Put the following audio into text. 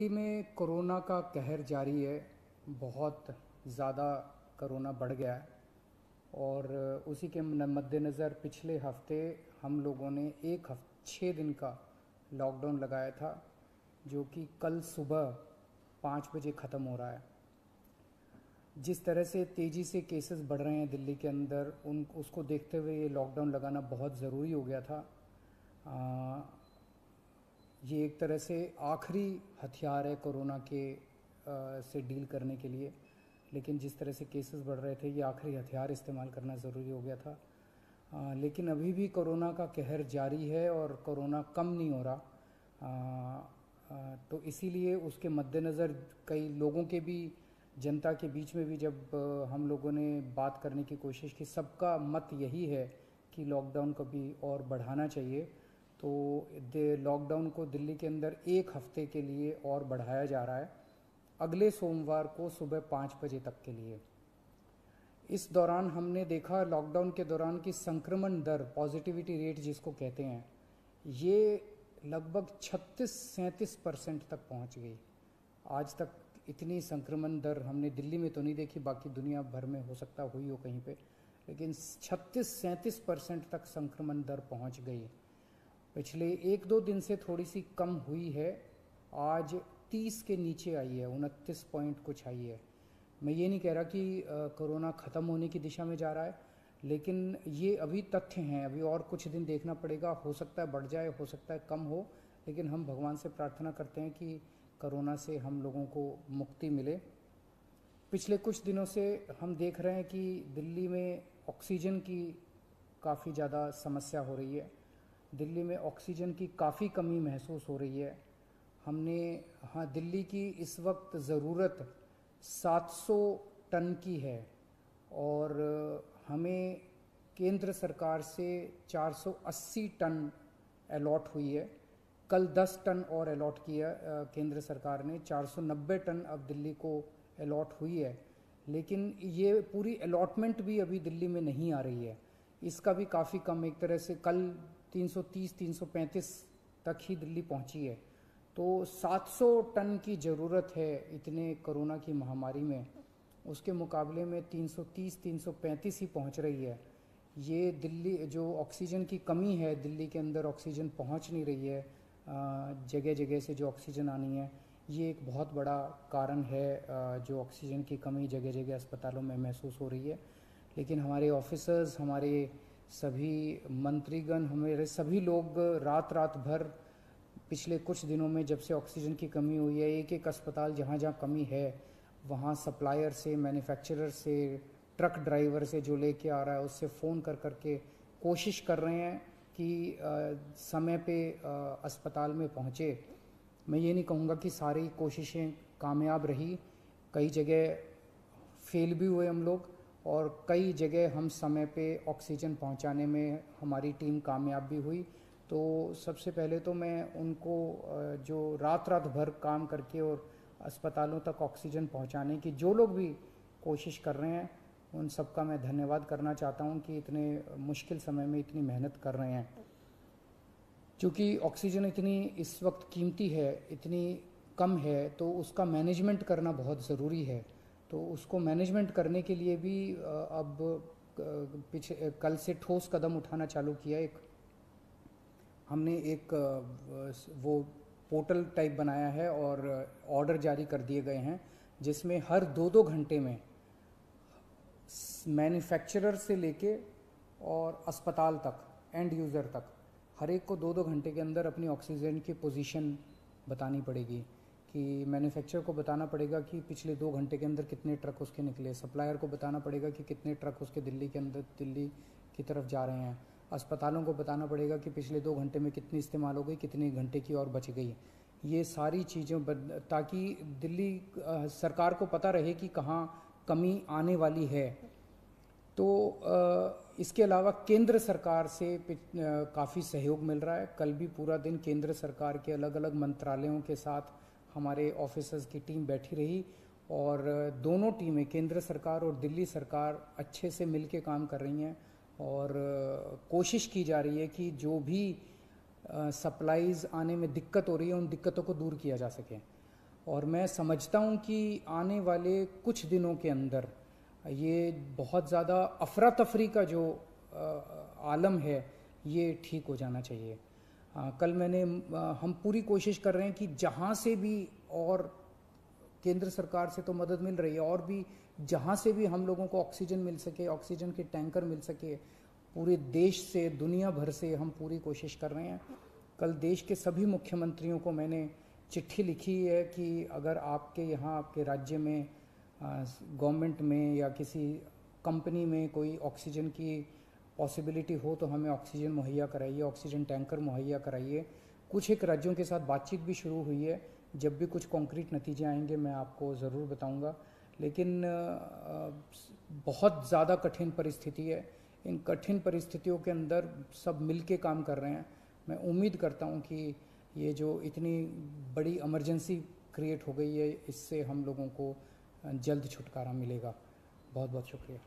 दिल्ली में कोरोना का कहर जारी है। बहुत ज़्यादा कोरोना बढ़ गया है और उसी के मद्देनज़र पिछले हफ्ते हम लोगों ने 6 दिन का लॉकडाउन लगाया था, जो कि कल सुबह 5 बजे ख़त्म हो रहा है। जिस तरह से तेज़ी से केसेस बढ़ रहे हैं दिल्ली के अंदर, उसको देखते हुए ये लॉकडाउन लगाना बहुत ज़रूरी हो गया था। ये एक तरह से आखिरी हथियार है कोरोना के से डील करने के लिए, लेकिन जिस तरह से केसेस बढ़ रहे थे, ये आखिरी हथियार इस्तेमाल करना ज़रूरी हो गया था। लेकिन अभी भी कोरोना का कहर जारी है और कोरोना कम नहीं हो रहा। तो इसीलिए उसके मद्देनज़र कई लोगों के भी, जनता के बीच में भी जब हम लोगों ने बात करने की कोशिश की, सबका मत यही है कि लॉकडाउन को भी और बढ़ाना चाहिए। तो लॉकडाउन को दिल्ली के अंदर 1 हफ्ते के लिए और बढ़ाया जा रहा है, अगले सोमवार को सुबह 5 बजे तक के लिए। इस दौरान हमने देखा, लॉकडाउन के दौरान, की संक्रमण दर, पॉजिटिविटी रेट जिसको कहते हैं, ये लगभग 36-37% तक पहुंच गई। आज तक इतनी संक्रमण दर हमने दिल्ली में तो नहीं देखी, बाकी दुनिया भर में हो सकता हुई हो कहीं पे, लेकिन 36-37% तक संक्रमण दर पहुंच गई। पिछले 1-2 दिन से थोड़ी सी कम हुई है, आज 30 के नीचे आई है, 29 पॉइंट कुछ आई है। मैं ये नहीं कह रहा कि कोरोना ख़त्म होने की दिशा में जा रहा है, लेकिन ये अभी तथ्य हैं। अभी और कुछ दिन देखना पड़ेगा, हो सकता है बढ़ जाए, हो सकता है कम हो, लेकिन हम भगवान से प्रार्थना करते हैं कि कोरोना से हम लोगों को मुक्ति मिले। पिछले कुछ दिनों से हम देख रहे हैं कि दिल्ली में ऑक्सीजन की काफ़ी ज़्यादा समस्या हो रही है। दिल्ली में ऑक्सीजन की काफ़ी कमी महसूस हो रही है। दिल्ली की इस वक्त ज़रूरत 700 टन की है और हमें केंद्र सरकार से 480 टन अलॉट हुई है। कल 10 टन और अलॉट किया केंद्र सरकार ने, 490 टन अब दिल्ली को अलॉट हुई है। लेकिन ये पूरी अलॉटमेंट भी अभी दिल्ली में नहीं आ रही है, इसका भी काफ़ी कम, एक तरह से कल 330-335 तक ही दिल्ली पहुंची है। तो 700 टन की ज़रूरत है इतने कोरोना की महामारी में, उसके मुकाबले में 330-335 ही पहुंच रही है। ये दिल्ली जो ऑक्सीजन की कमी है, दिल्ली के अंदर ऑक्सीजन पहुंच नहीं रही है, जगह जगह से जो ऑक्सीजन आनी है, ये एक बहुत बड़ा कारण है जो ऑक्सीजन की कमी जगह जगह अस्पतालों में महसूस हो रही है। लेकिन हमारे ऑफिसर्स, हमारे सभी मंत्रीगण, हमारे सभी लोग रात रात भर पिछले कुछ दिनों में, जब से ऑक्सीजन की कमी हुई है, एक एक अस्पताल जहाँ जहाँ कमी है वहाँ सप्लायर से, मैन्युफैक्चरर से, ट्रक ड्राइवर से जो लेके आ रहा है उससे फ़ोन कर करके कोशिश कर रहे हैं कि समय पे अस्पताल में पहुँचे। मैं ये नहीं कहूँगा कि सारी कोशिशें कामयाब रही, कई जगह फेल भी हुए हम लोग, और कई जगह हम समय पे ऑक्सीजन पहुंचाने में हमारी टीम कामयाब भी हुई। तो सबसे पहले तो मैं उनको जो रात रात भर काम करके और अस्पतालों तक ऑक्सीजन पहुंचाने की जो लोग भी कोशिश कर रहे हैं, उन सबका मैं धन्यवाद करना चाहता हूं कि इतने मुश्किल समय में इतनी मेहनत कर रहे हैं। क्योंकि ऑक्सीजन इतनी इस वक्त कीमती है, इतनी कम है, तो उसका मैनेजमेंट करना बहुत ज़रूरी है। तो उसको मैनेजमेंट करने के लिए भी अब कल से ठोस कदम उठाना चालू किया। हमने एक वो पोर्टल टाइप बनाया है और ऑर्डर जारी कर दिए गए हैं, जिसमें हर 2-2 घंटे में मैन्युफैक्चरर से लेके और अस्पताल तक, एंड यूज़र तक, हर एक को 2-2 घंटे के अंदर अपनी ऑक्सीजन की पोजीशन बतानी पड़ेगी। कि मैन्युफैक्चरर को बताना पड़ेगा कि पिछले 2 घंटे के अंदर कितने ट्रक उसके निकले, सप्लायर को बताना पड़ेगा कि कितने ट्रक उसके दिल्ली के अंदर, दिल्ली की तरफ जा रहे हैं, अस्पतालों को बताना पड़ेगा कि पिछले 2 घंटे में कितनी इस्तेमाल हो गई, कितने घंटे की और बच गई। ये सारी चीज़ें ताकि दिल्ली सरकार को पता रहे कि कहाँ कमी आने वाली है। तो इसके अलावा केंद्र सरकार से काफ़ी सहयोग मिल रहा है। कल भी पूरा दिन केंद्र सरकार के अलग अलग मंत्रालयों के साथ हमारे ऑफिसर्स की टीम बैठी रही और दोनों टीमें, केंद्र सरकार और दिल्ली सरकार, अच्छे से मिलके काम कर रही हैं और कोशिश की जा रही है कि जो भी सप्लाईज आने में दिक्कत हो रही है, उन दिक्कतों को दूर किया जा सके। और मैं समझता हूँ कि आने वाले कुछ दिनों के अंदर ये बहुत ज़्यादा अफरा तफरी का जो आलम है ये ठीक हो जाना चाहिए। कल हम पूरी कोशिश कर रहे हैं कि जहाँ से भी, और केंद्र सरकार से तो मदद मिल रही है, और भी जहाँ से भी हम लोगों को ऑक्सीजन मिल सके, ऑक्सीजन के टैंकर मिल सके, पूरे देश से, दुनिया भर से हम पूरी कोशिश कर रहे हैं। कल देश के सभी मुख्यमंत्रियों को मैंने चिट्ठी लिखी है कि अगर आपके यहाँ, आपके राज्य में, गवर्नमेंट में या किसी कंपनी में कोई ऑक्सीजन की पॉसिबिलिटी हो तो हमें ऑक्सीजन मुहैया कराइए, ऑक्सीजन टैंकर मुहैया कराइए। कुछ एक राज्यों के साथ बातचीत भी शुरू हुई है। जब भी कुछ कॉन्क्रीट नतीजे आएंगे मैं आपको ज़रूर बताऊंगा। लेकिन बहुत ज़्यादा कठिन परिस्थिति है। इन कठिन परिस्थितियों के अंदर सब मिल के काम कर रहे हैं। मैं उम्मीद करता हूं कि ये जो इतनी बड़ी इमरजेंसी क्रिएट हो गई है, इससे हम लोगों को जल्द छुटकारा मिलेगा। बहुत बहुत शुक्रिया।